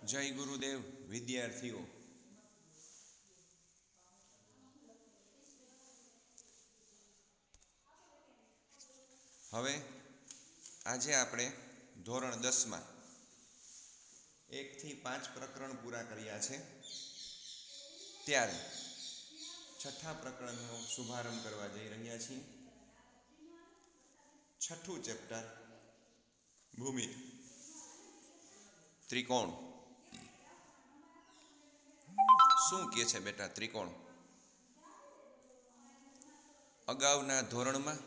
જય ગુરુદેવ વિદ્યાર્થીઓ, હવે આજે આપણે ધોરણ 10માં 1 થી 5 પ્રકરણ પૂરા કર્યા છે. ત્યારે છઠ્ઠા પ્રકરણનો શુભારંભ કરવા જઈ રહ્યા છીએ. છઠ્ઠું ચેપ્ટર ભૂમિ ત્રિકોણ. શું કહે છે બેટા ત્રિકોણ? અગાઉના ધોરણમાં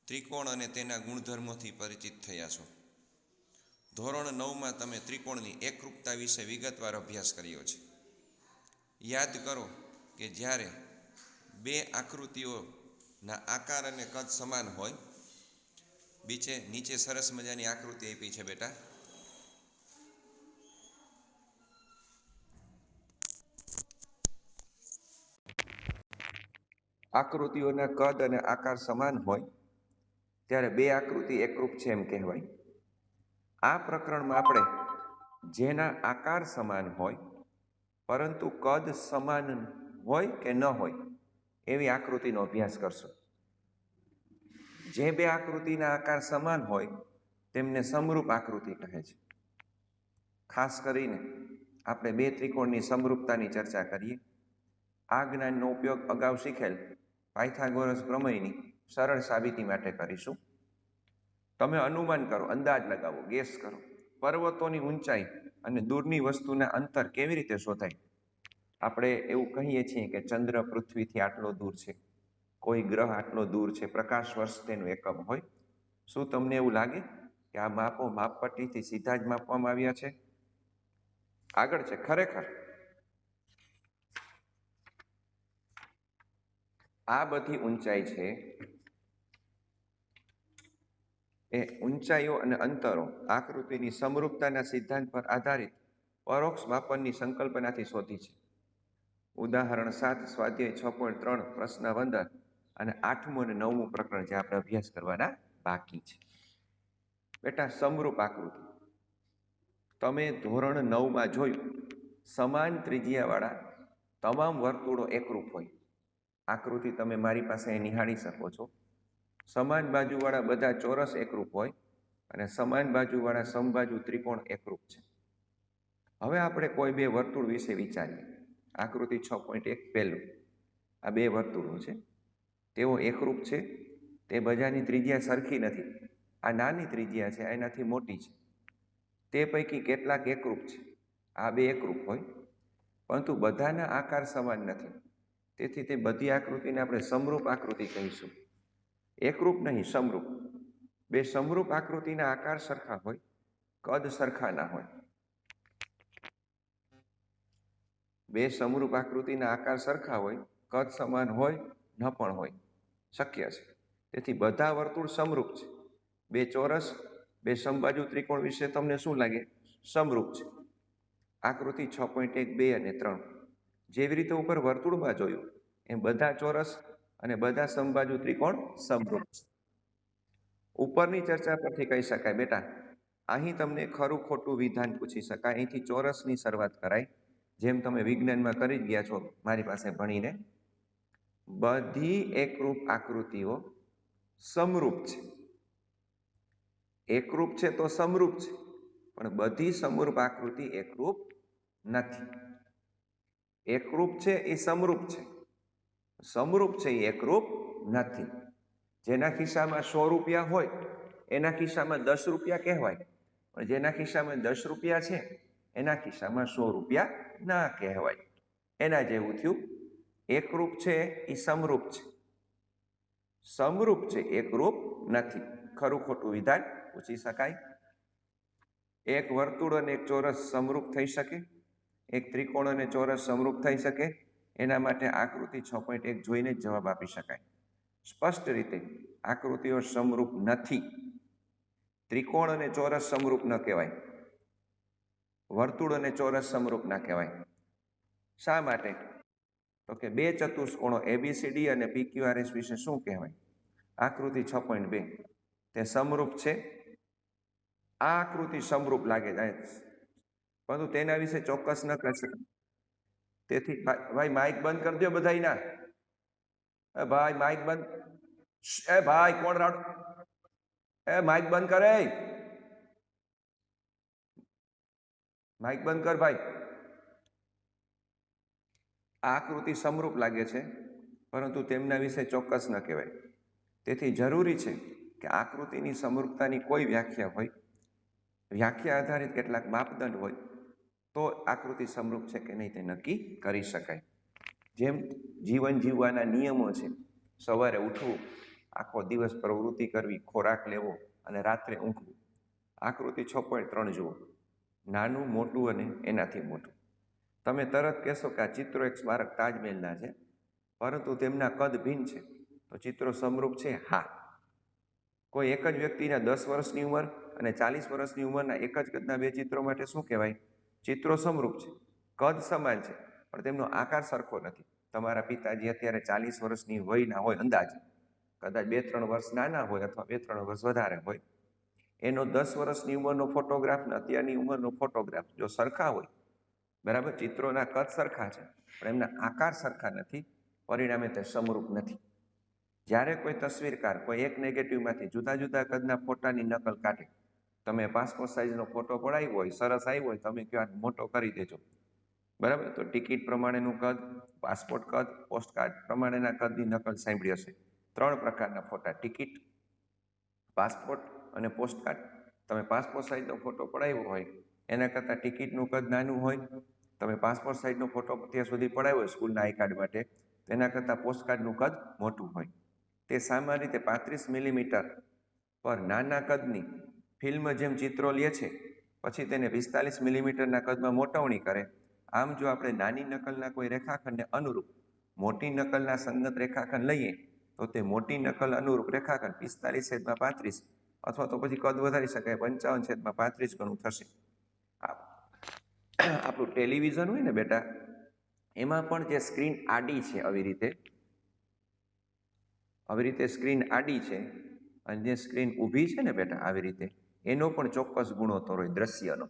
ત્રિકોણ અને તેના ગુણધર્મોથી પરિચિત થયા છો. ધોરણ 9માં તમે ત્રિકોણની એકરૂપતા વિશે વિગતવાર અભ્યાસ કર્યો છે. યાદ કરો કે જ્યારે બે આકૃતિઓના આકાર અને કદ સમાન હોય, નીચે સરસ મજાની આકૃતિ આપી છે બેટા. આકૃતિઓના કદ અને આકાર સમાન હોય ત્યારે બે આકૃતિ એકરૂપ છે એમ કહેવાય. આ પ્રકરણમાં આપણે જેના આકાર સમાન હોય પરંતુ કદ સમાન હોય કે ન હોય એવી આકૃતિનો અભ્યાસ કરશું. જે બે આકૃતિના આકાર સમાન હોય તેમને સમરૂપ આકૃતિ કહે છે. ખાસ કરીને આપણે બે ત્રિકોણની સમરૂપતાની ચર્ચા કરીએ. આ જ્ઞાનનો ઉપયોગ અગાઉ શીખેલ પાયથાગોરસ પ્રમેયની સરળ સાબિતી માટે કરીશું. તમે અનુમાન કરો, અંદાજ લગાવો, ગેસ કરો. પર્વતોની ઊંચાઈ અને દૂરની વસ્તુના અંતર કેવી રીતે શોધાય? આપણે એવું કહીએ છીએ કે ચંદ્ર પૃથ્વીથી આટલો દૂર છે, કોઈ ગ્રહ આટલો દૂર છે, પ્રકાશ વર્ષ તેનું એકમ હોય. શું તમને એવું લાગે કે આ માપો માપપટ્ટીથી સીધા જ માપવામાં આવ્યા છે? આગળ છે ખરેખર આ બધી ઊંચાઈ છે એ ઊંચાઈઓ અને અંતરો આકૃતિની સમરૂપતાના સિદ્ધાંત પર આધારિત પરોક્ષ માપનની સંકલ્પનાથી શોધી છે. ઉદાહરણ 7, સ્વાધ્યાય 6.3, પ્રશ્ન 15 અને 8મું અને 9મું પ્રકરણ જે આપણે અભ્યાસ કરવાના બાકી છે. બેટા, સમરૂપ આકૃતિ તમે ધોરણ 9માં જોયું, સમાન ત્રિજ્યાવાળા તમામ વર્તુળો એકરૂપ હોય. આકૃતિ તમે મારી પાસે નિહાળી શકો છો. સમાન બાજુવાળા બધા ચોરસ એકરૂપ હોય અને સમાન બાજુવાળા સમબાજુ ત્રિકોણ એકરૂપ છે. હવે આપણે કોઈ બે વર્તુળ વિશે વિચારીએ. આકૃતિ 6.1 પહેલું, આ બે વર્તુળો છે, તેઓ એકરૂપ છે. તે બધાની ત્રિજ્યા સરખી નથી. આ નાની ત્રિજ્યા છે, એનાથી મોટી છે. તે પૈકી કેટલાક એકરૂપ છે. આ બે એકરૂપ હોય પરંતુ બધાના આકાર સમાન નથી. તેથી તે બધી આકૃતિને આપણે સમરૂપ આકૃતિ કહીશું. એકરૂપ નહીં, સમરૂપ. બે સમરૂપ આકૃતિના આકાર સરખા હોય, કદ સરખા ના હોય. બે સમરૂપ આકૃતિના આકાર સરખા હોય, કદ સમાન હોય ન પણ હોય, શક્ય છે. તેથી બધા વર્તુળ સમરૂપ છે. બે ચોરસ, બે સમબાજુ ત્રિકોણ વિશે તમને શું લાગે? સમરૂપ છે. આકૃતિ 6.1, 2 અને 3 જેવી રીતે ઉપર વર્તુળમાં જોયું એમ બધા ચોરસ અને બધા સમબાજુ ત્રિકોણ સમરૂપ છે. ઉપરની ચર્ચા પરથી કહી શકાય બેટા, અહીં તમને ખરું ખોટું વિધાન પૂછી શકાય. અહીંથી ચોરસની શરૂઆત કરાય, જેમ તમે વિજ્ઞાનમાં કરી જ ગયા છો મારી પાસે ભણીને. બધી એકરૂપ આકૃતિઓ સમરૂપ છે. એકરૂપ છે તો સમરૂપ છે, પણ બધી સમરૂપ આકૃતિ એકરૂપ નથી. એકરૂપ છે એ સમરૂપ છે, સમરૂપ છે એ એકરૂપ નથી. જેના ખિસ્સામાં 100 રૂપિયા હોય એના ખિસ્સામાં 10 રૂપિયા કહેવાય, પણ જેના ખિસ્સામાં 10 રૂપિયા છે એના ખિસ્સામાં 100 રૂપિયા ના કહેવાય. એના જેવું થયું. એકરૂપ છે એ સમરૂપ છે, સમરૂપ છે એકરૂપ નથી. ખરું ખોટું વિધાન પૂછી શકાય. એક વર્તુળ અને એક ચોરસ સમરૂપ થઈ શકે, એક ત્રિકોણ અને ચોરસ સમરૂપ થઈ શકે. એના માટે આકૃતિ 6.1 જોઈને જ જવાબ આપી શકાય. સ્પષ્ટ રીતે આકૃતિઓ સમરૂપ નથી. ત્રિકોણ અને ચોરસ સમરૂપ ન કહેવાય, વર્તુળ અને ચોરસ સમરૂપ ના કહેવાય. શા માટે? તો કે બે ચતુષ્કોણો ABCD અને PQRS વિશે શું કહેવાય? આકૃતિ 6.2 તે સમરૂપ છે. આ આકૃતિ સમરૂપ લાગે છે. પરંતુ તેના વિશે ચોક્કસ ન કહી શકાય. તેથી ભાઈ માઇક બંધ કરી દો બધાયના. ભાઈ માઇક બંધ. ભાઈ કોણ રાડો? માઇક બંધ કરે. માઇક બંધ કર ભાઈ. આ આકૃતિ સમરૂપ લાગે છે, પરંતુ તેમના વિશે ચોક્કસ ન કહેવાય. તેથી જરૂરી છે કે આકૃતિની સમરૂપતાની કોઈ વ્યાખ્યા હોય, વ્યાખ્યા આધારિત કેટલાક માપદંડ હોય તો આકૃતિ સમરૂપ છે કે નહીં તે નક્કી કરી શકાય. જેમ જીવન જીવવાના નિયમો છે, સવારે ઉઠવું, આખો દિવસ પ્રવૃત્તિ કરવી, ખોરાક લેવો અને રાત્રે ઊંઘવું. આકૃતિ 6.3 જુઓ. નાનું, મોટું અને એનાથી મોટું. તમે તરત કહેશો કે આ ચિત્રો એક સ્મારક તાજમહેલના છે, પરંતુ તેમના કદ ભિન્ન છે. તો ચિત્રો સમરૂપ છે? હા. કોઈ એક જ વ્યક્તિના 10 વર્ષની ઉંમર અને 40 વર્ષની ઉંમરના એક જ કદના બે ચિત્રો માટે શું કહેવાય? ચિત્રો સમરૂપ છે, કદ સમાન છે, પણ તેમનો આકાર સરખો નથી. તમારા પિતાજી અત્યારે 40 વર્ષની વયના હોય અંદાજે, કદાચ 2-3 વર્ષ નાના હોય અથવા 2-3 વર્ષ વધારે હોય. એનો 10 વર્ષની ઉંમરનો ફોટોગ્રાફ ને અત્યારની ઉંમરનો ફોટોગ્રાફ જો સરખા હોય, બરાબર, ચિત્રોના કદ સરખા છે પણ એમના આકાર સરખા નથી, પરિણામે તે સમરૂપ નથી. જ્યારે કોઈ તસવીરકાર કોઈ એક નેગેટિવમાંથી જુદા જુદા કદના ફોટાની નકલ કાઢે, તમે પાસપોર્ટ સાઇઝનો ફોટો પડાવ્યો હોય, સરસ આવ્યો હોય, તમે કહો આ મોટો કરી દેજો, બરાબર, તો ટિકિટ પ્રમાણેનું કદ, પાસપોર્ટ કદ, પોસ્ટકાર્ડ પ્રમાણેના કદની નકલ સાંભળી હશે. 3 પ્રકારના ફોટા: ટિકિટ, પાસપોર્ટ અને પોસ્ટકાર્ડ. તમે પાસપોર્ટ સાઇઝનો ફોટો પડાવ્યો હોય, એના કરતાં ટિકિટનું કદ નાનું હોય. તમે પાસપોર્ટ સાઇઝનો ફોટો અત્યાર સુધી પડાવ્યો હોય સ્કૂલના આઈ કાર્ડ માટે, તેના કરતાં પોસ્ટકાર્ડનું કદ મોટું હોય. તે સામાન્ય રીતે 35 મિલીમીટર પર નાના કદની ફિલ્મ જેમ ચિત્રો લે છે, પછી તેને 45 મિલીમીટરના કદમાં મોટવણી કરે. આમ જો આપણે નાની નકલના કોઈ રેખાખંડને અનુરૂપ મોટી નકલના સંગત રેખાખંડ લઈએ તો તે મોટી નકલ અનુરૂપ રેખાખંડ 45/35 અથવા તો પછી કદ વધારી શકાય 55/35 ગણું થશે. આપણું ટેલિવિઝન હોય ને બેટા, એમાં પણ જે સ્ક્રીન આડી છે, આવી રીતે સ્ક્રીન આડી છે અને જે સ્ક્રીન ઊભી છે ને બેટા, આવી રીતે, એનો પણ ચોક્કસ ગુણોત્તર હોય દ્રશ્યનો.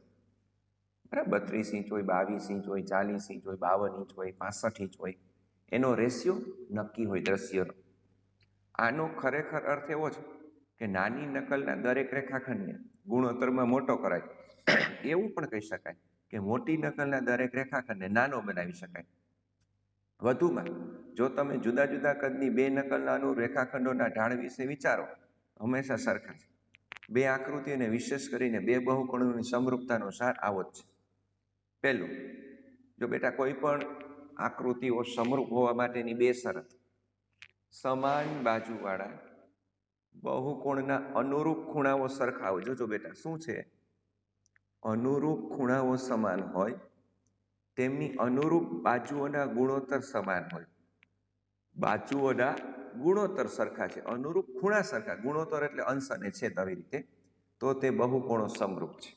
બરાબર, 32 ઇંચ હોય, 22 ઇંચ હોય, 40 ઇંચ હોય, 52 ઇંચ હોય, 65 ઇંચ હોય. એનો રેશિયો નક્કી હોય દ્રશ્યનો. આનો ખરેખર અર્થ એવો છે કે નાની નકલના દરેક રેખાખંડને ગુણોત્તરમાં મોટો કરાય. એવું પણ કહી શકાય કે મોટી નકલના દરેક રેખાખંડને નાનો બનાવી શકાય. વધુમાં, જો તમે જુદા જુદા કદની બે નકલના અનુરૂપ રેખાખંડોના ઢાળ વિશે વિચારો, હંમેશા સરખા છે. બે આકૃતિ અને વિશેષ કરીને બે બહુકોણોની સમરૂપતાનો સાર આવો જ છે. પહેલું, જો બેટા કોઈ પણ આકૃતિઓ સમરૂપ હોવા માટેની બે શરત: સમાન બાજુવાળા બહુકોણના અનુરૂપ ખૂણાઓ સરખા હોય. જોજો બેટા, શું છે? અનુરૂપ ખૂણાઓ સમાન હોય, તેમની અનુરૂપ બાજુઓના ગુણોત્તર સમાન હોય. બાજુઓના ગુણોત્તર સરખા છે, અનુરૂપ ખૂણા સરખા. ગુણોત્તર એટલે અંશ અને છેદ, આવી રીતે, તો તે બહુકોણો સમરૂપ છે.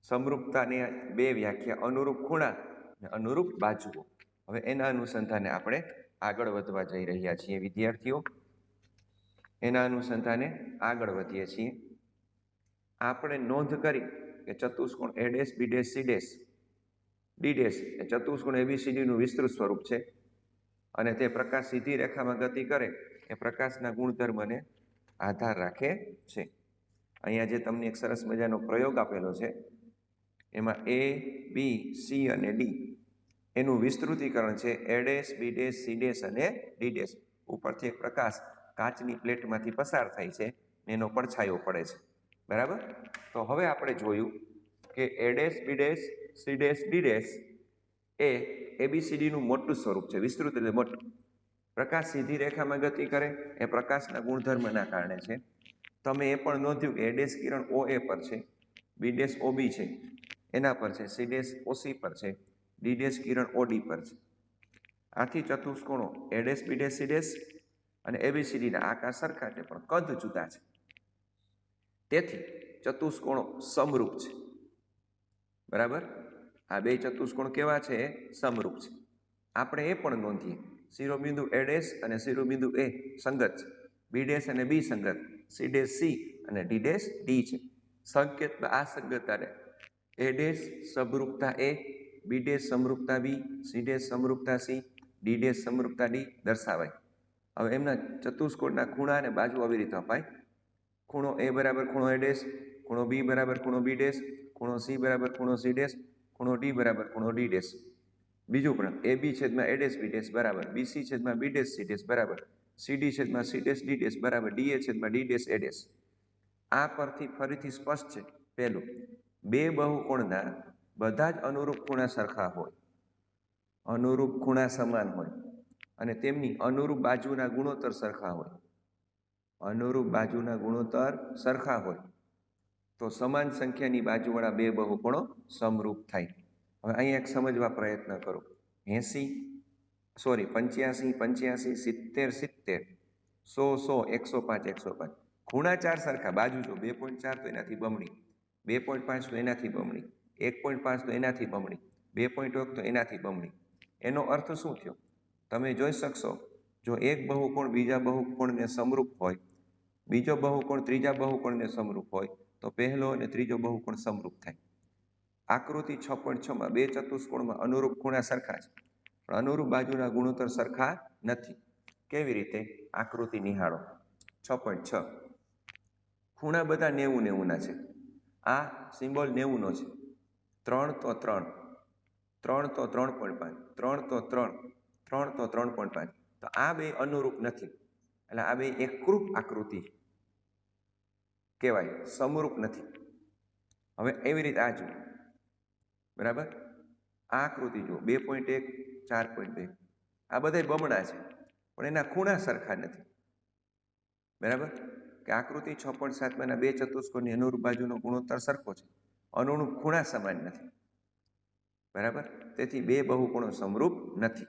સમરૂપતાની બે વ્યાખ્યા: અનુરૂપ ખૂણા અને અનુરૂપ બાજુઓ. હવે એના અનુસંધાને આપણે આગળ વધવા જઈ રહ્યા છીએ વિદ્યાર્થીઓ. એના અનુસંધાને આગળ વધીએ છીએ. આપણે નોંધ કરી કે ચતુષ્કોણ A', B', C', D' એ ચતુષ્કોણ ABCDનું વિસ્તૃત સ્વરૂપ છે અને તે પ્રકાશ સીધી રેખામાં ગતિ કરે એ પ્રકાશના ગુણધર્મને આધાર રાખે છે. અહીંયા જે તમને એક સરસ મજાનો પ્રયોગ આપેલો છે, એમાં A, B, C અને D એનું વિસ્તૃતીકરણ છે. A', B', C' અને D'. ઉપરથી એક પ્રકાશ કાચની પ્લેટમાંથી પસાર થાય છે, એનો પડછાયો પડે છે, બરાબર. તો હવે આપણે જોયું કે A', B', C', D' એ ABCDનું મોટું સ્વરૂપ છે, વિસ્તૃત એટલે મોટું. પ્રકાશ સીધી રેખામાં ગતિ કરે એ પ્રકાશના ગુણધર્મના કારણે છે. તમે એ પણ નોંધ્યું કે A' કિરણ OA પર છે, B' OB છે એના પર છે, C' OC પર છે, D' કિરણ OD પર છે. આથી ચતુષ્કોણો A', B', C' અને ABCDના આકાર સરખા છે પણ કદ જુદા છે. તેથી ચતુષ્કોણો સમરૂપ છે, બરાબર. આ બે ચતુષ્કોણ કેવા છે? સમરૂપ છે. આપણે એ પણ નોંધીએ, શિરોબિંદુ A' અને શિરોબિંદુ A સંગત છે, B' અને B સંગત, C' C અને D' D છે. સંકેતમાં આ સંગતતાને એ ડેશ સમરૂપતા એ, બી ડેશ સમરૂપતા બી, સી ડેશ સમરૂપતા સી, ડી ડેશ સમરૂપતા ડી દર્શાવાય. હવે એમના ચતુષ્કોણના ખૂણા અને બાજુ આવી રીતે અપાય. ખૂણો એ બરાબર ખૂણો એ ડેશ, ખૂણો બી બરાબર ખૂણો બી ડેશ, ખૂણો સી બરાબર ખૂણો સી ડેશ, ખૂણો ડી બરાબર ખૂણો ડી ડેશ. બીજું પણ એ બી છેદમાં એ ડેશ બી ડેશ બરાબર બી સી છેદમાં બી ડેશ સી ડેશ બરાબર સી ડી છેદમાં સી ડેશ ડી ડેશ બરાબર ડી એ છેદમાં ડી ડેશ એ ડેશ. આ પરથી ફરીથી સ્પષ્ટ છે. પહેલું, બે બહુકોણના બધા જ અનુરૂપ ખૂણા સરખા હોય, અનુરૂપ ખૂણા સમાન હોય અને તેમની અનુરૂપ બાજુના ગુણોત્તર સરખા હોય. અનુરૂપ બાજુના ગુણોત્તર સરખા હોય તો સમાન સંખ્યાની બાજુવાળા બે બહુકોણો સમરૂપ થાય. હવે અહીંયા એક સમજવા પ્રયત્ન કરો. 85 85 70 70 100 100 105 105 ખૂણા ચાર સરખા, બાજુ જો 2.4 તો એનાથી બમણી, 2.5 તો એનાથી બમણી, 1.5 તો એનાથી બમણી, 2.1 તો એનાથી બમણી. એનો અર્થ શું થયો? તમે જોઈ શકશો, જો એક બહુકોણ બીજા બહુકોણને સમરૂપ હોય, બીજો બહુકોણ ત્રીજા બહુકોણને સમરૂપ હોય તો પહેલો અને ત્રીજો બહુકોણ સમરૂપ થાય. આકૃતિ 6.6માં બે ચતુષ્કોણમાં અનુરૂપ ખૂણા સરખા છે પણ અનુરૂપ બાજુના ગુણોત્તર સરખા નથી. કેવી રીતે? આકૃતિ નિહાળો. 6.6 ખૂણા બધા 90 90ના છે. આ સિમ્બોલ 90નો છે. 3 તો 3, 3 તો 3.5, 3 તો 3, 3 તો 3.5. તો આ બે અનુરૂપ નથી, એટલે આ બે એકરૂપ આકૃતિ કહેવાય, સમરૂપ નથી. હવે એવી રીતે આ જુઓ, બરાબર? આ આકૃતિ જુઓ 2.1 4.2, આ બધા બમણા છે પણ એના ખૂણા સરખા નથી. બરાબર? કે આકૃતિ 6.7 બે ચતુષ્કોણની અનુરૂપ બાજુનો ગુણોત્તર સરખો છે, અનુરૂપ ખૂણા સમાન નથી. બરાબર? તેથી બે બહુકોણો સમરૂપ નથી.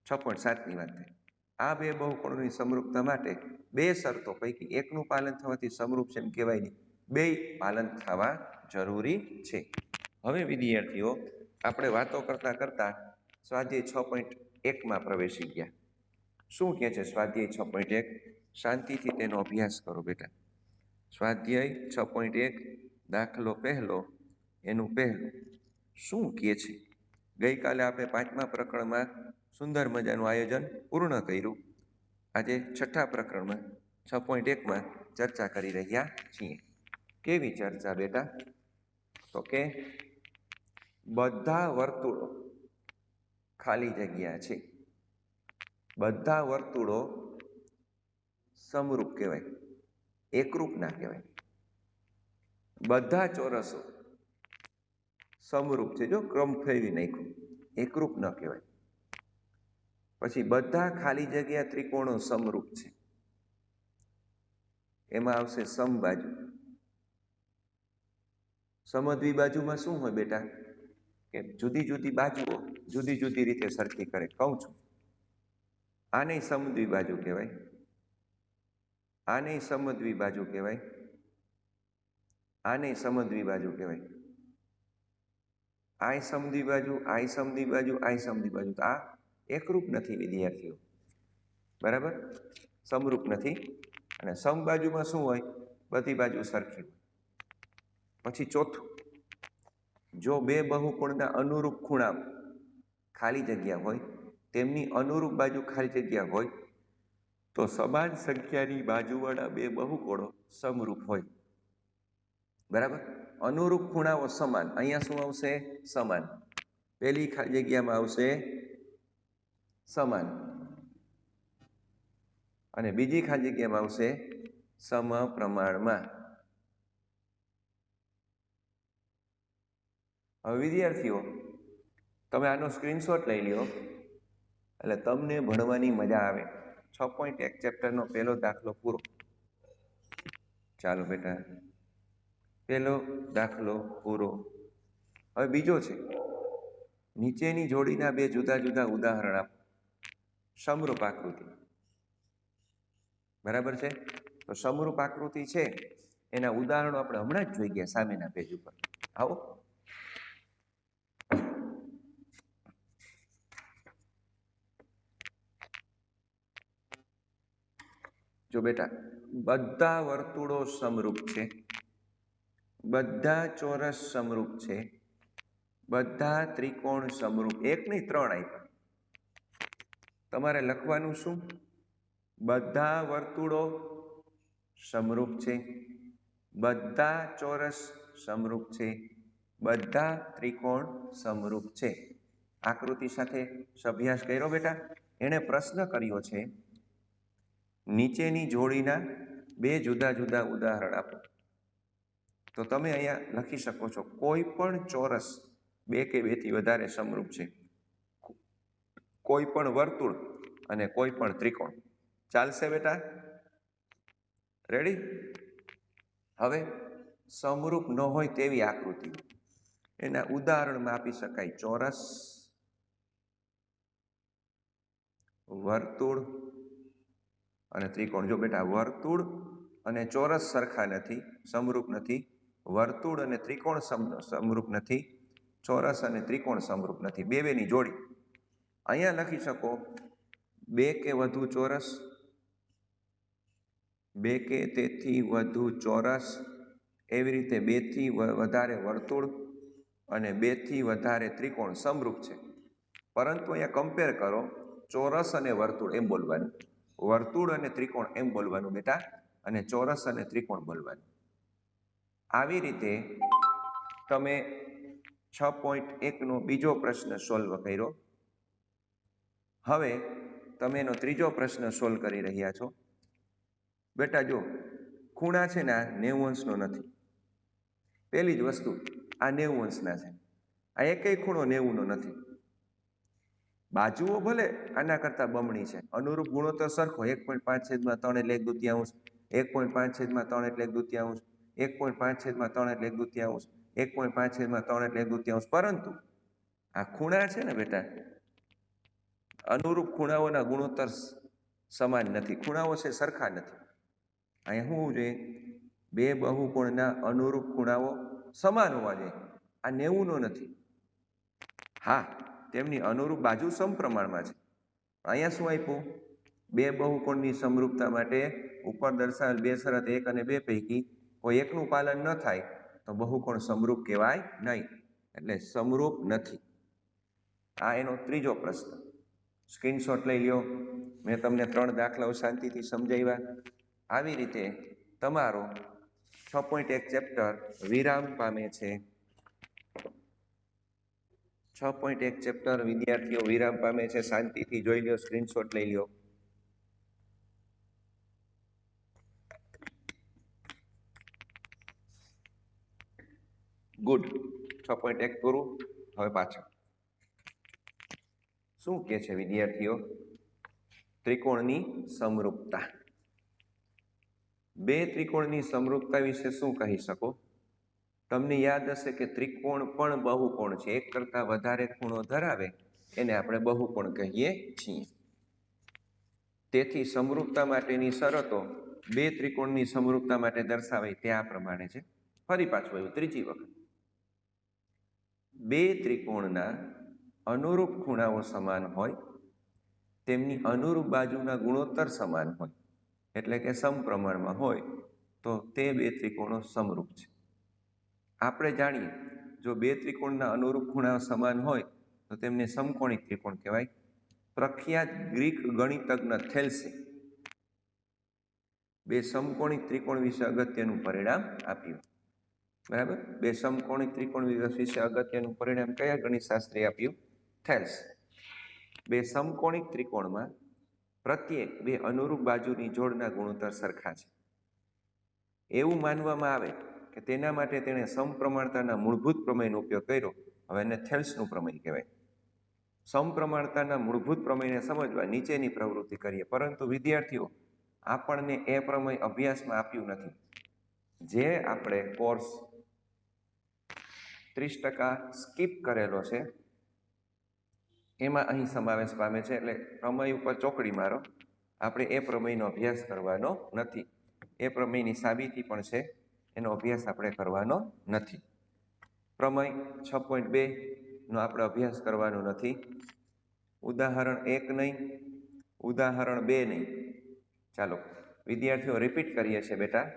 6.7ની વાત થઈ. આ બે બહુકોણોની સમરૂપતા માટે બે શરતો પૈકી એકનું પાલન થવાથી સમરૂપ છે એમ કહેવાય નહીં, બે પાલન થવા જરૂરી છે. હવે વિદ્યાર્થીઓ, આપણે વાતો કરતા કરતા સ્વાધ્યાય 6.1માં પ્રવેશી ગયા. શું કહે છે સ્વાધ્યાય 6.1? શાંતિથી તેનો અભ્યાસ કરો બેટા. સ્વાધ્યાય 6.1 દાખલો પહેલો, એનું પહેલું શું કહે છે? ગઈકાલે આપણે 5મા પ્રકરણમાં સુંદર મજાનું આયોજન પૂર્ણ કર્યું. આજે 6ઠા પ્રકરણમાં 6.1માં ચર્ચા કરી રહ્યા છીએ. કેવી ચર્ચા બેટા? તો કે બધા વર્તુળો ખાલી જગ્યા છે, બધા વર્તુળો સમરૂપ કહેવાય, એકરૂપ ના કહેવાય. બધા ચોરસો સમરૂપ છે, જો ક્રમ ફેરવી નાખ્યું, એકરૂપ ન કહેવાય. પછી બધા ખાલી જગ્યા ત્રિકોણો સમરૂપ છે, એમાં આવશે સમબાજુ. સમદ્વિબાજુમાં શું હોય બેટા? કે જુદી જુદી બાજુઓ જુદી જુદી રીતે સરખી કરે. કહું છું, આને સમદ્વિબાજુ કહેવાય, આને સમદ્વિબાજુ કહેવાય, આને સમદ્વિબાજુ કહેવાય. આ સમદ્વિબાજુ, આ સમદ્વિબાજુ, આ સમદ્વિબાજુ. આ એકરૂપ નથી વિદ્યાર્થીઓ. બરાબર? સમરૂપ નથી. અને સમબાજુમાં શું હોય? બધી બાજુ સરખી. પછી ચોથું, જો બે બહુકોણના અનુરૂપ ખૂણાઓ ખાલી જગ્યા હોય, તેમની અનુરૂપ બાજુ ખાલી જગ્યા હોય તો સમાન સંખ્યાની બાજુવાળા બે બહુકોણો સમરૂપ હોય. બરાબર? અનુરૂપ ખૂણાઓ સમાન. અહીંયા શું આવશે? સમાન. પહેલી ખાલી જગ્યામાં આવશે સમાન અને બીજી ખાલી જગ્યામાં આવશે સમપ્રમાણમાં. હવે વિદ્યાર્થીઓ, તમે આનો સ્ક્રીનશોટ લઈ લ્યો એટલે તમને ભણવાની મજા આવે. 6.1 ચેપ્ટરનો પહેલો દાખલો પૂરો. ચાલો બેટા, પહેલો દાખલો પૂરો. હવે બીજો છે, નીચેની જોડીના બે જુદા જુદા ઉદાહરણ આપો. સમરૂપ આકૃતિ. બરાબર છે? તો સમરૂપ આકૃતિ છે એના ઉદાહરણો આપણે હમણાં જ જોઈ ગયા સામેના પેજ ઉપર. આવો. જો બેટા, બધા વર્તુળો સમરૂપ છે, બધા ચોરસ સમરૂપ છે, બધા ત્રિકોણ સમરૂપ, એક નહીં 3 આપ્યા. તમારે લખવાનું શું? બધા વર્તુળો સમરૂપ છે, બધા ચોરસ સમરૂપ છે, બધા ત્રિકોણ સમરૂપ છે. આકૃતિ સાથે અભ્યાસ કર્યો બેટા? એણે પ્રશ્ન કર્યો છે નીચેની જોડીના 2 જુદા જુદા ઉદાહરણ આપો. તો તમે અહીંયા લખી શકો છો કોઈ પણ ચોરસ 2 કે 2 થી વધારે સમરૂપ છે, કોઈ પણ વર્તુળ અને કોઈ પણ ત્રિકોણ. ચાલશે બેટા? રેડી? હવે સમરૂપ ન હોય તેવી આકૃતિ એના ઉદાહરણમાં આપી શકાય ચોરસ, વર્તુળ અને ત્રિકોણ. જો બેટા વર્તુળ અને ચોરસ સરખા નથી, સમરૂપ નથી. વર્તુળ અને ત્રિકોણ સમરૂપ નથી. ચોરસ અને ત્રિકોણ સમરૂપ નથી. બેની જોડી. અહીંયા લખી શકો 2 કે વધુ ચોરસ, 2 કે તેથી વધુ ચોરસ, એવી રીતે 2 થી વધારે વર્તુળ અને 2 થી વધારે ત્રિકોણ સમરૂપ છે. પરંતુ અહીંયા કમ્પેર કરો, ચોરસ અને વર્તુળ એમ બોલવાનું, વર્તુળ અને ત્રિકોણ એમ બોલવાનું બેટા, અને ચોરસ અને ત્રિકોણ બોલવાનું. આવી રીતે તમે 6.1 નો બીજો પ્રશ્ન સોલ્વ કર્યો. હવે તમે એનો ત્રીજો પ્રશ્ન સોલ્વ કરી રહ્યા છો. બેટા જો ખૂણા છે ને આ 90 અંશનો નથી. પહેલી જ વસ્તુ, આ 90 અંશના છે, આ એકેય ખૂણો 90 નો નથી. બાજુઓ ભલે આના કરતાં બમણી છે, અનુરૂપ ગુણોત્તર સરખો 1.5/3 એટલે 1/2, 1.5/3 એટલે 1/2, 1.5/3 એટલે 1/2, 1.5/3 એટલે 1/2. પરંતુ આ ખૂણા છે ને બેટા, અનુરૂપ ખૂણાઓના ગુણોત્તર સમાન નથી, ખૂણાઓ છે સરખા નથી. અહીંયા શું જોઈએ? 2 બહુકોણના અનુરૂપ ખૂણાઓ સમાન હોવા જોઈએ. આ 90 નો નથી. હા, તેમની અનુરૂપ બાજુ સમપ્રમાણમાં છે. અહીંયા શું આપ્યું? 2 બહુકોણની સમરૂપતા માટે ઉપર દર્શાવેલ 2 શરત 1 અને 2 પૈકી કોઈ એકનું પાલન ન થાય તો બહુકોણ સમરૂપ કહેવાય નહીં, એટલે સમરૂપ નથી. આ એનો ત્રીજો પ્રશ્ન. સ્ક્રીનશોટ લઈ લ્યો. મેં તમને 3 દાખલાઓ શાંતિથી સમજાવ્યા. આવી રીતે તમારો 6.1 ચેપ્ટર વિરામ પામે છે. 6.1 ચેપ્ટર વિદ્યાર્થીઓ વિરામ પામે છે. શાંતિથી જોઈ લ્યો, સ્ક્રીનશોટ લઈ લ્યો. ગુડ. 6.1 પૂરું. હવે પાછળ શું કહે છે વિદ્યાર્થીઓ? ત્રિકોણની સમરૂપતા. 2 ત્રિકોણની સમરૂપતા વિશે શું કહી શકો? તમને યાદ હશે કે ત્રિકોણ પણ બહુકોણ છે. એક કરતાં વધારે ખૂણો ધરાવે એને આપણે બહુકોણ કહીએ છીએ. તેથી સમરૂપતા માટેની શરતો 2 ત્રિકોણની સમરૂપતા માટે દર્શાવાય તે આ પ્રમાણે છે. ફરી પાછું આવ્યું ત્રીજી વખત. 2 ત્રિકોણના અનુરૂપ ખૂણાઓ સમાન હોય, તેમની અનુરૂપ બાજુના ગુણોત્તર સમાન હોય, એટલે કે સમપ્રમાણમાં હોય, તો તે 2 ત્રિકોણો સમરૂપ છે. આપણે જાણીએ, જો 2 ત્રિકોણના અનુરૂપ ખૂણા સમાન હોય તો તેમને સમકોણિક ત્રિકોણ કહેવાય. પ્રખ્યાત ગ્રીક ગણિતજ્ઞ થેલ્સે 2 સમકોણિક ત્રિકોણ વિશે અગત્યનું પરિણામ આપ્યું. બરાબર? 2 સમકોણિક ત્રિકોણ વિશે અગત્યનું પરિણામ કયા ગણિતશાસ્ત્રીએ આપ્યું? થેલ્સ. 2 સમકોણિક ત્રિકોણમાં પ્રત્યેક 2 અનુરૂપ બાજુની જોડના ગુણોત્તર સરખા છે. એવું માનવામાં આવે કે તેના માટે તેણે સમપ્રમાણતાના મૂળભૂત પ્રમેયનો ઉપયોગ કર્યો. હવે એને થેલ્સનું પ્રમેય કહેવાય. સમપ્રમાણતાના મૂળભૂત પ્રમેયને સમજવા નીચેની પ્રવૃત્તિ કરીએ. પરંતુ વિદ્યાર્થીઓ, આપણને એ પ્રમેય અભ્યાસમાં આપ્યું નથી. જે આપણે કોર્સ 30% સ્કીપ કરેલો છે એમાં અહીં સમાવેશ પામે છે. એટલે પ્રમેય ઉપર ચોકડી મારો. આપણે એ પ્રમેયનો અભ્યાસ કરવાનો નથી. એ પ્રમેયની સાબિતી પણ છે, એનો અભ્યાસ આપણે કરવાનો નથી. પ્રમેય 6.2 નો આપણે અભ્યાસ કરવાનો નથી. ઉદાહરણ 1 નહીં, ઉદાહરણ 2 નહીં. ચાલો વિદ્યાર્થીઓ રિપીટ કરીએ છીએ બેટા.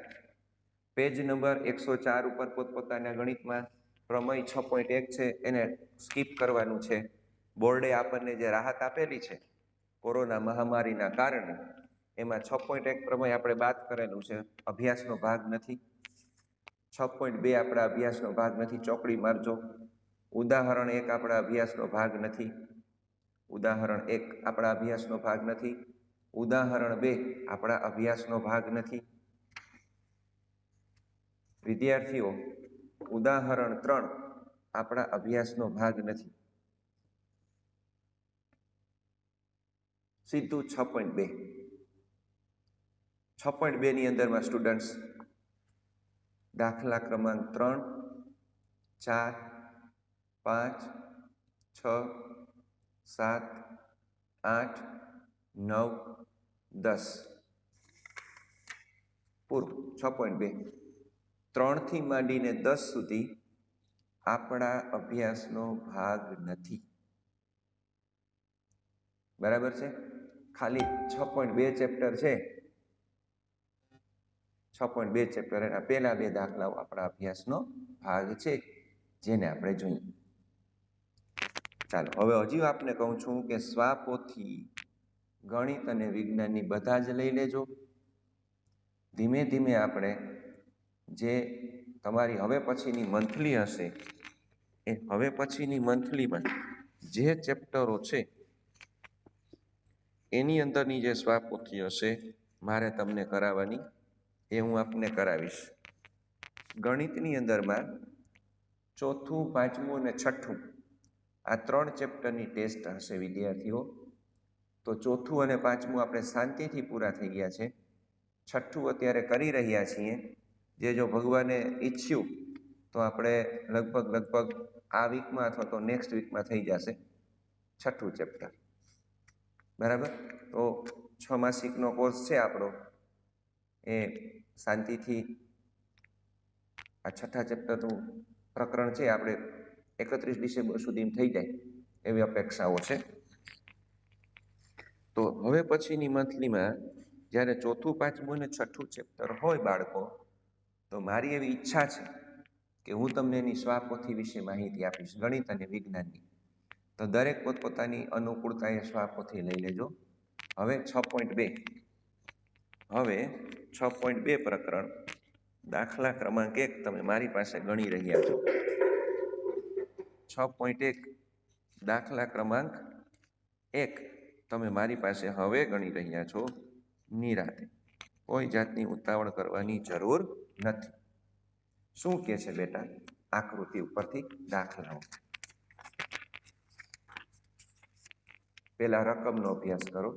પેજ નંબર 104 ઉપર પોતપોતાના ગણિતમાં પ્રમેય 6.1 છે એને સ્કીપ કરવાનું છે. બોર્ડે આપણને જે રાહત આપેલી છે કોરોના મહામારીના કારણે, એમાં 6.1 પ્રમેય આપણે બાદ કરેલું છે, અભ્યાસનો ભાગ નથી. 6.2 આપણા અભ્યાસનો ભાગ નથી, ચોકડી મારજો. ઉદાહરણ 1 આપણા અભ્યાસનો ભાગ નથી. ઉદાહરણ 1 આપણા અભ્યાસનો ભાગ નથી. ઉદાહરણ 2 આપણા અભ્યાસનો ભાગ નથી. વિદ્યાર્થીઓ, ઉદાહરણ 3 આપણા અભ્યાસનો ભાગ નથી. સીધું 6.2. 6.2 ની અંદરમાં સ્ટુડન્ટ્સ દાખલા ક્રમાંક 3, 4, 5, 6, 7, 8, 9, 10 પૂરું. 6.2 3 થી માંડીને 10 સુધી આપણા અભ્યાસનો ભાગ નથી. બરાબર છે? ખાલી 6.2 ચેપ્ટર છે. 6.2 ચેપ્ટર એના પહેલા 2 દાખલાઓ આપણા અભ્યાસનો ભાગ છે, જેને આપણે જોઈએ. ચાલો, હવે હજી આપને કહું છું કે સ્વાપોથી ગણિત અને વિજ્ઞાનની બધા જ લઈ લેજો. ધીમે ધીમે આપણે જે તમારી હવે પછીની મંથલી હશે, એ હવે પછીની મંથલીમાં જે ચેપ્ટરો છે એની અંદરની જે સ્વાપોથી હશે મારે તમને કરાવવાની, એ હું આપને કરાવીશ. ગણિતની અંદરમાં 4થું, 5મું અને 6થું આ 3 ચેપ્ટરની ટેસ્ટ હશે વિદ્યાર્થીઓ. તો 4થું અને 5મું આપણે શાંતિથી પૂરા થઈ ગયા છે. 6થું અત્યારે કરી રહ્યા છીએ, જે જો ભગવાને ઈચ્છ્યું તો આપણે લગભગ આ વીકમાં અથવા તો નેક્સ્ટ વીકમાં થઈ જશે 6થું ચેપ્ટર. બરાબર? તો 6 માસિકનો કોર્સ છે આપણો, એ શાંતિથી આ 6થા ચેપ્ટરનું પ્રકરણ છે આપણે 31 ડિસેમ્બર સુધીમાં થઈ જાય એવી અપેક્ષાઓ છે. તો હવે પછીની મંથલીમાં જ્યારે 4થું, 5મું અને 6થું ચેપ્ટર હોય બાળકો, તો મારી એવી ઈચ્છા છે કે હું તમને એની સ્વાપોથી વિશે માહિતી આપીશ, ગણિત અને વિજ્ઞાનની. તો દરેક પોતપોતાની અનુકૂળતાએ સ્વાપોથી લઈ લેજો. હવે 6.2 પ્રકરણ દાખલા ક્રમાંક 1 તમે મારી પાસે ગણી રહ્યા છો. 6.1 દાખલા ક્રમાંક 1 તમે મારી પાસે હવે ગણી રહ્યા છો નિરાતે. કોઈ જાતની ઉતાવળ કરવાની જરૂર નથી. શું કહે છે બેટા આકૃતિ ઉપરથી દાખલાઓ? પેલા રકમનો અભ્યાસ કરો.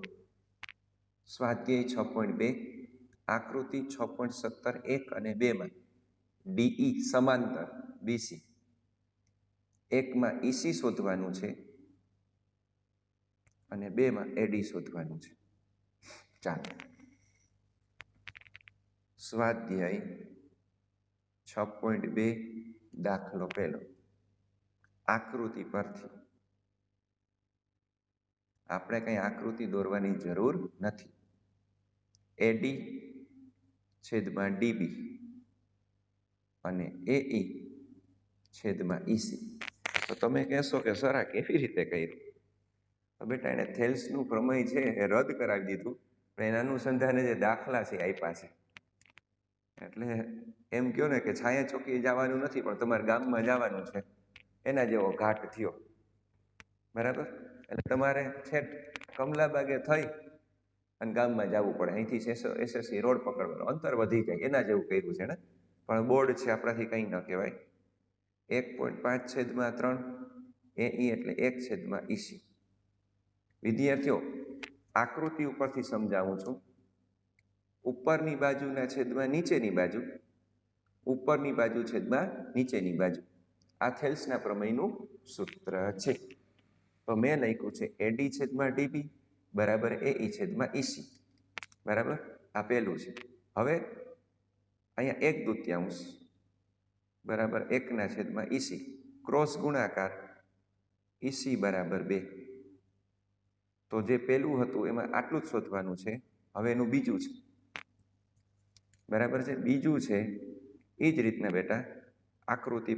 સ્વાધ્યાય 6.2 આકૃતિ 6.17 1 અને 2માં ડીઈ સમાંતર બીસી. 1માં ઈસી શોધવાનું છે અને 2માં એડી શોધવાનું છે. ચાલો, સ્વાધ્યાય 6.2 દાખલો પહેલો. આકૃતિ પરથી આપણે કંઈ આકૃતિ દોરવાની જરૂર નથી. એડી છેદમાં ડીબી અને એઈ છેદમાં ઈસી. તો તમે કહેશો કે સર આ કેવી રીતે કર્યું? તો બેટા એને થેલ્સનું પ્રમેય છે એ રદ કરાવી દીધું, પણ એના અનુસંધાને જે દાખલા છે આપ્યા છે. એટલે એમ કહો ને કે છાયા ચોકી જવાનું નથી પણ તમારે ગામમાં જવાનું છે, એના જેવો ઘાટ થયો. બરાબર? એટલે તમારે છેક કમલાબાગે થઈ અને ગામમાં જવું પડે. અહીંથી એસએસસી રોડ પકડવાનો, અંતર વધી જાય, એના જેવું કર્યું છે ને. પણ બોર્ડ છે, આપણાથી કંઈ ન કહેવાય. 1.5/3 એઈ એટલે 1 ઈસી. વિદ્યાર્થીઓ, આકૃતિ ઉપરથી સમજાવું છું. ઉપરની બાજુના છેદમાં નીચેની બાજુ, ઉપરની બાજુ છેદમાં નીચેની બાજુ. આ થેલ્સના પ્રમેયનું સૂત્ર છે. તો મેં લખ્યું છે એડી છેદમાં ડીબી બરાબર એઈ છેદમાં ઈસી. બરાબર? આ પહેલું છે. હવે અહીંયા 1/2 બરાબર 1 છેદમાં ઈસી, ક્રોસ ગુણાકાર ઈસી બરાબર 2. તો જે પહેલું હતું એમાં આટલું જ શોધવાનું છે. હવે એનું બીજું છે. બરાબર છે? બીજું છે એ જ રીતના બેટા આકૃતિ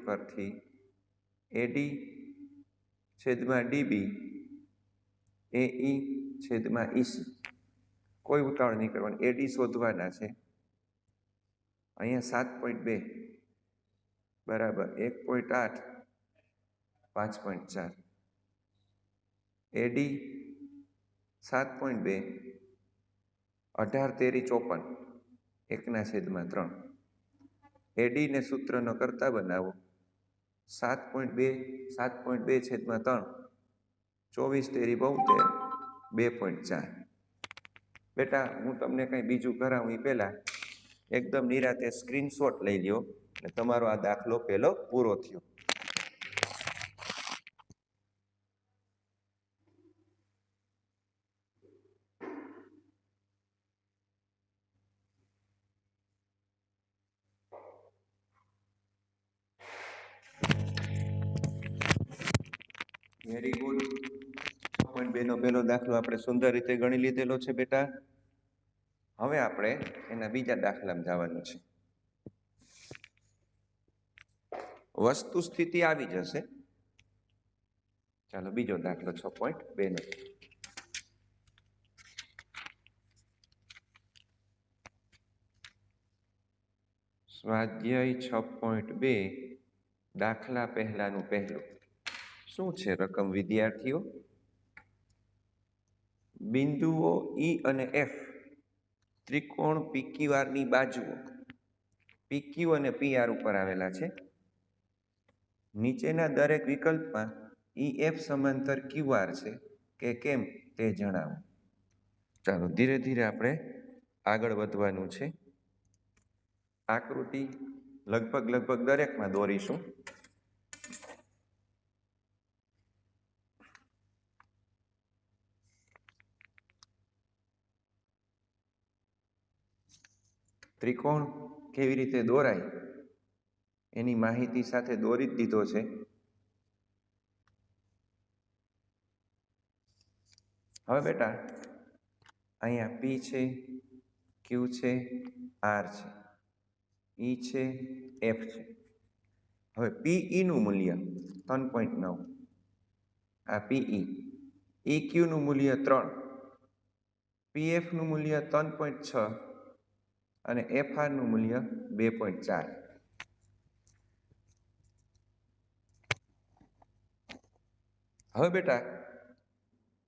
પરથી એડી છેદમાં ડીબી એઈ છેદમાં ઈસી, કોઈ ઉતાવળ નહીં કરવાની, એડી શોધવાના છે. અહીંયા 7.2 બરાબર 1.8 5.4, એડી 7.2 18 તેરી 54 1/3. એડીને સૂત્રનો કરતા બનાવો 7.2 છેદમાં 3 24 તેરી 72 2.4. બેટા હું તમને કંઈ બીજું કરાવું એ પહેલાં એકદમ નિરાતે સ્ક્રીનશોટ લઈ લ્યો એટલે તમારો આ દાખલો પહેલો પૂરો થયો. Very good. 6.2 નો પહેલો દાખલો આપણે સુંદર રીતે ગણી લીધેલો છે બેટા. હવે આપણે એના બીજા દાખલામાં જવાનું છે. વસ્તુ સ્થિતિ આવી જશે. ચાલો બીજો દાખલો 6.2 નો. સ્વાધ્યાય 6.2 દાખલા પહેલાનું પહેલું. શું છે રકમ વિદ્યાર્થીઓ? બિંદુઓ ઈ અને એફ ત્રિકોણ પીક્યુઆરની બાજુઓ પીક્યુ અને પીઆર ઉપર આવેલા છે. નીચેના દરેક વિકલ્પમાં ઈ એફ સમાંતર ક્યુઆર છે કે કેમ તે જણાવો. ચાલો ધીરે ધીરે આપણે આગળ વધવાનું છે. આકૃતિ લગભગ દરેકમાં દોરીશું. ત્રિકોણ કેવી રીતે દોરાય એની માહિતી સાથે દોરી જ દીધો છે. હવે બેટા અહીંયા પી છે, ક્યુ છે, આર છે, ઈ છે, એફ છે. હવે પીઈ નું મૂલ્ય 3.9, આ પીઈ, ઈ ક્યુ નું મૂલ્ય 3, પીએફ નું મૂલ્ય 3.6 અને એફઆર નું મૂલ્ય 2.4. હવે બેટા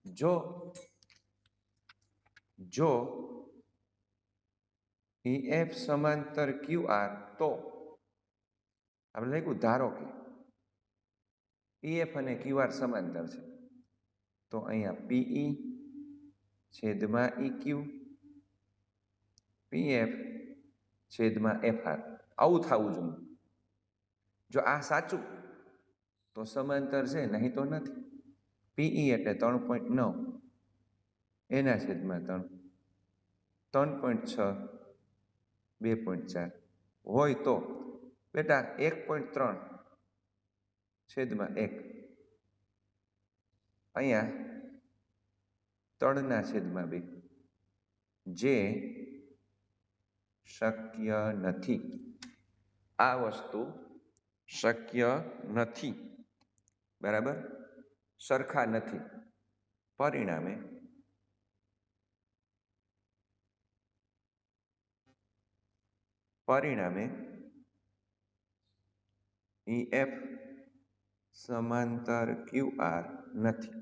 જો ઈએફ સમાંતર ક્યુઆર તો આપણે લખ્યું ધારો કે ઈએફ અને ક્યુઆર સમાંતર છે તો અહીંયા પીઈ છેદમાં ઈક્યુ પીએફ છેદમાં એફઆર આવું થવું જોઈએ. જો આ સાચું તો સમાંતર છે, નહીં તો નથી. પીઈ એટલે 3.9 એના છેદમાં 3, 3.6 2.4 હોય તો બેટા 1.3 છેદમાં 1 અહીંયા 3 છેદમાં 2 જે શક્ય નથી. આ વસ્તુ શક્ય નથી. બરાબર, સરખા નથી. પરિણામે ઈએફ સમાંતર ક્યુઆર નથી.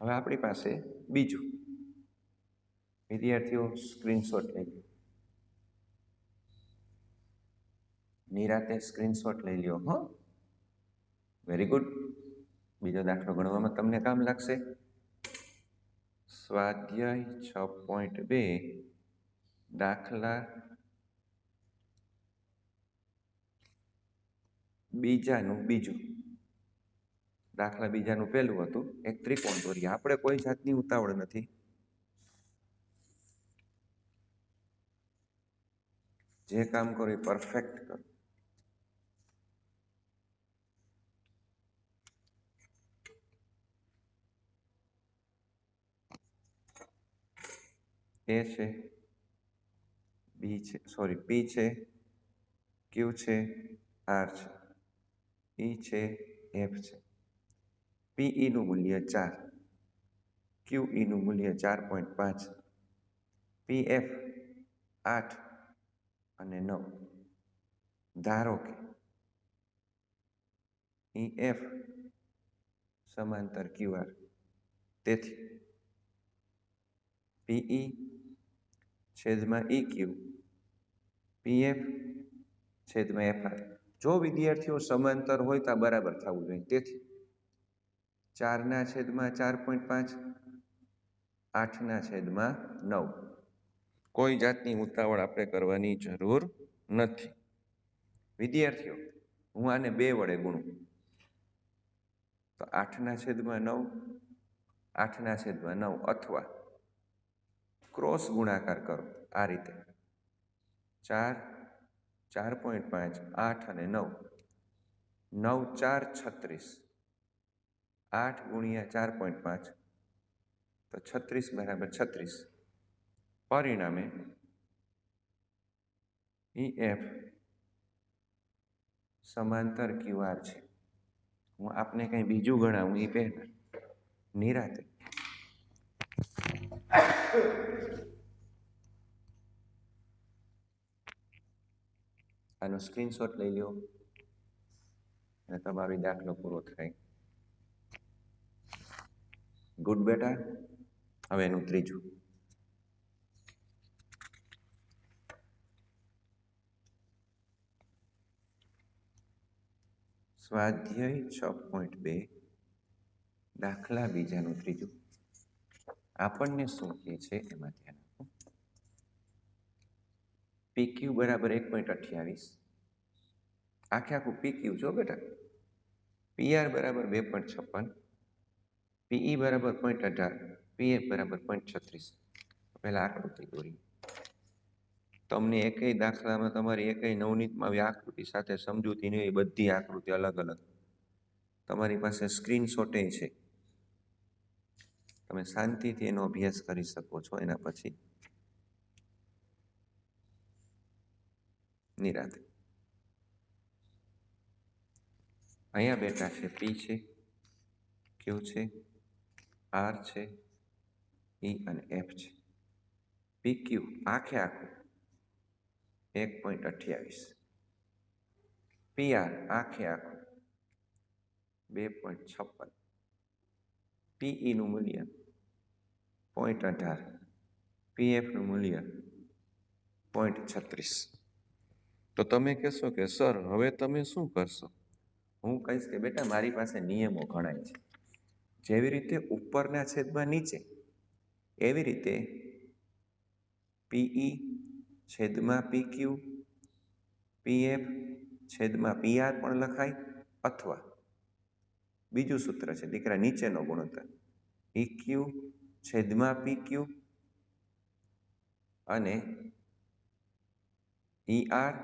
હવે આપણી પાસે બીજું. વિદ્યાર્થીઓ સ્ક્રીનશોટ લઈ લો, નિરાતે સ્ક્રીનશોટ લઈ લ્યો. હો, વેરી ગુડ. બીજો દાખલો ગણવામાં તમને કામ લાગશે. સ્વાધ્યાય 6.2 દાખલા બીજાનું બીજું. દાખલા બીજાનું પહેલું હતું એક ત્રિકોણ દોરીએ. આપણે કોઈ જાતની ઉતાવળ નથી. જે કામ કરો એ પરફેક્ટ કરો. એ છે, બી છે, સોરી પી છે, ક્યુ છે, આર છે, ઈ છે, એફ છે. પીઈ નું મૂલ્ય 4, ક્યુઈ નું મૂલ્ય 4.5, પીએફ 8 અને 9. ધારો કે ઈએફ સમાંતર ક્યુઆર, તેથી પીઈ છેદમાં ઈક્યુ પીએફ છેદમાં એફઆર. જો વિદ્યાર્થીઓ સમાંતર હોય તો બરાબર થવું જોઈએ. તેથી 4/4.5, 8/9. કોઈ જાતની ઉતાવળ આપણે કરવાની જરૂર નથી. વિદ્યાર્થીઓ, હું આને 2 વડે ગુણું તો 8/9, 8/9, અથવા ક્રોસ ગુણાકાર કરો આ રીતે 4, 4.5, 8 અને 9, 9 4 36, 8 ગુણ્યા 4.5 તો 36 બરાબર 36. પરિણામે ઈએફ સમાંતર ક્યુઆર છે. હું આપને કંઈ બીજું ગણાવું એ પહેલા નિરાતે આનો સ્ક્રીનશોટ લઈ લો અને તમારો દાખલો પૂરો થાય. ગુડ બેટા. હવે એનું ત્રીજું. સ્વાધ્યાય 6.2 દાખલા બીજાનું ત્રીજું. આપણને શું કહે છે એમાં ધ્યાન આપો. પીક્યુ બરાબર 1.28, આખે આખું પીક્યુ છો બેટા. પીઆર બરાબર 2.56, પીઈ બરાબર 0.18, પીએફ બરાબર 0.36. પહેલા આકૃતિ દોરી. તમને એકેય દાખલામાં તમારી એકેય નવનીતમાં આવી આકૃતિ સાથે સમજૂતી નહીં, બધી આકૃતિ અલગ અલગ. તમારી પાસે સ્ક્રીનશોટે છે, તમે શાંતિથી એનો અભ્યાસ કરી શકો છો. એના પછી નિરાંતે. અહીંયા બેટા છે પી છે, ક્યુ છે, આર છે, ઈ અને એફ છે. પી ક્યુ આખે આખું 1.28, પીઆર આખે આખું 2.56, પીઈ નું મૂલ્ય 0.18, પીએફ નું મૂલ્ય 0.36. તો તમે કહેશો કે સર હવે તમે શું કરશો? હું કહીશ કે બેટા મારી પાસે નિયમો ગણાય છે. જેવી રીતે ઉપરના છેદમાં નીચે, એવી રીતે પીઈ છેદમાં પીક્યુ પીએફ છેદમાં પીઆર પણ લખાય, અથવા બીજું સૂત્ર છે દીકરા નીચેનો ગુણોત્તર ઈક્યુ છેદમાં પીક્યુ અને ઈઆર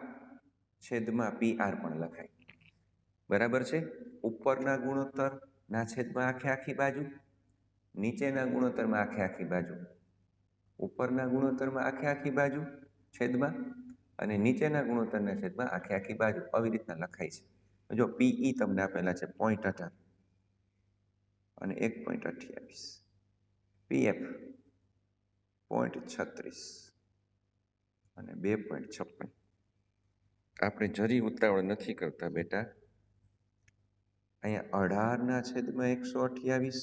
છેદમાં પીઆર પણ લખાય. બરાબર છે. ઉપરના ગુણોત્તરના છેદમાં આખે આખી બાજુ, નીચેના ગુણોત્તરમાં આખે આખી બાજુ. ઉપરના ગુણોત્તરમાં આખે આખી બાજુ છેદમાં અને નીચેના ગુણોત્તરના છેદમાં આખે આખી બાજુ. આવી રીતના લખાય છે. જો પીઈ તમને આપેલા છે 0.18 અને 1.28, પીએફ 0.36 અને 2.56. આપણે જરી ઉતાવળ નથી કરતા બેટા. અહીંયા 18/128,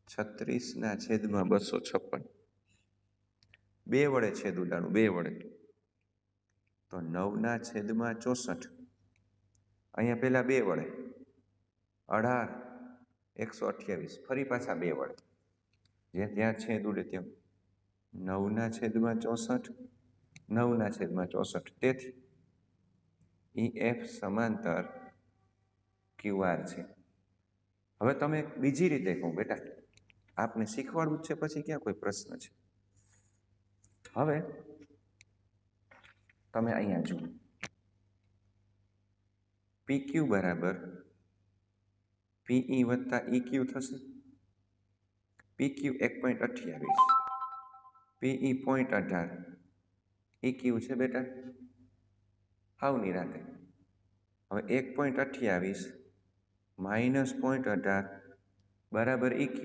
36/256. 2 વડે છેદ ઉડાડું, 2 વડે તો 9/64. અહીંયા પેલા 2 વડે 18/128, ફરી પાછા 2 વડે, જ્યાં છેદ ઉડે તેમ 9/64, 9/64. તેથી ઈએફ સમાંતર ક્યુઆર છે. હવે તમે બીજી રીતે કહો બેટા, આપને શીખવાડવું છે પછી ક્યાં કોઈ પ્રશ્ન છે? હવે તમે અહીંયા જુઓ, પીક્યુ બરાબર પીઈ વત્તા ઈક્યુ થશે. પીક્યુ 1.28, પીઈ 0.18 EQ છે બેટા હાવ નિરાતે. હવે 1.28 માઇનસ 0.18 બરાબર EQ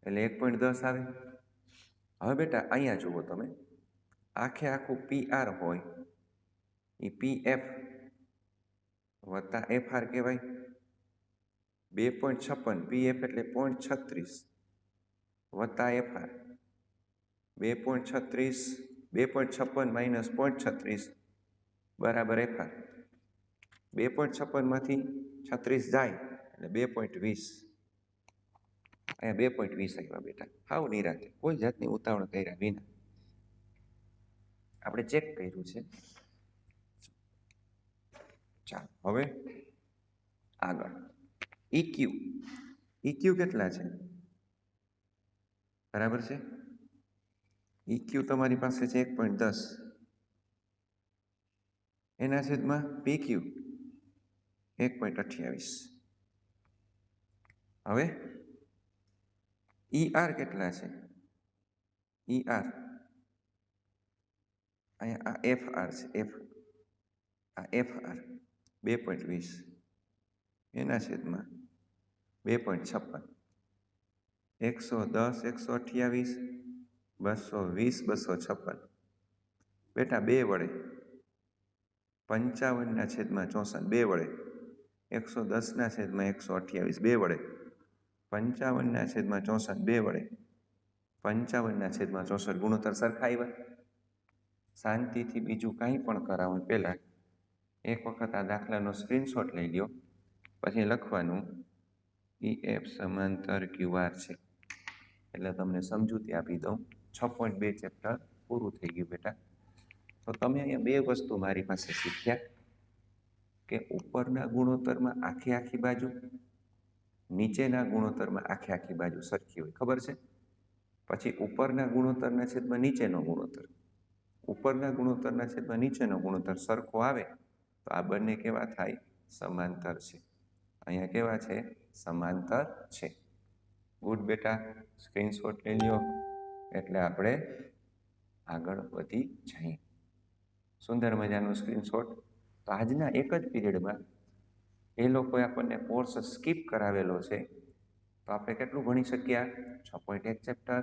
એટલે 1.10 આવે. હવે બેટા અહીંયા જુઓ તમે, આખે આખું PR હોય એ PF વત્તા FR કહેવાય. 2.56 PF એટલે 0.36 વત્તા FR 2.56 માઇનસ 0.36 બરાબર FR. 2.56માંથી 36 જાય એટલે 2.20. અહીંયા 2.20 આવ્યા બેટા હાવ નિરાતે, કોઈ જાતની ઉતાવળ કર્યા વિના આપણે ચેક કર્યું છે. ચાલો હવે આગળ EQ કેટલા છે બરાબર છે? EQ તમારી પાસે છે 1.10 એના છેદમાં PQ 1.28. હવે ER કેટલા છે? ER અહીંયા આ FR છે, આ FR 2.20 એના છેદમાં 2.56. 110 128 220 256 બેટા 2 વડે 55/64 2 વડે 110/128 2 વડે 55/64 2 વડે 55/64 ગુણોત્તર સરખા આવ્યા. શાંતિથી બીજું કાંઈ પણ કરાવો પહેલાં એક વખત આ દાખલાનો સ્ક્રીનશોટ લઈ લ્યો, પછી લખવાનું EF સમાંતર QR છે એટલે તમને સમજૂતી આપી દઉં. 6.2 ચેપ્ટર પૂરું થઈ ગયું બેટા. તો તમે અહીંયા બે વસ્તુ મારી પાસે શીખ્યા કે ઉપરના ગુણોત્તરમાં આખી બાજુ, નીચેના ગુણોત્તરમાં આખી બાજુ સરખી હોય, ખબર છે? પછી ઉપરના ગુણોત્તરના છેદમાં નીચેનો ગુણોત્તર, ઉપરના ગુણોત્તરના છેદમાં નીચેનો ગુણોત્તર સરખો આવે તો આ બંને કેવા થાય? સમાંતર છે. અહીંયા કેવા છે? સમાંતર છે. ગુડ બેટા, સ્ક્રીનશોટ લઈ લ્યો એટલે આપણે આગળ વધી જઈએ. સુંદર મજાનું સ્ક્રીનશોટ. તો આજના એક જ પીરિયડમાં એ લોકોએ આપણને કોર્સ સ્કીપ કરાવેલો છે તો આપણે કેટલું ભણી શક્યા? 6.1 ચેપ્ટર,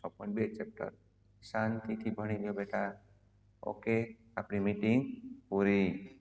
6.2 ચેપ્ટર. શાંતિથી ભણી લ્યો બેટા. ઓકે, આપણી મીટિંગ પૂરી.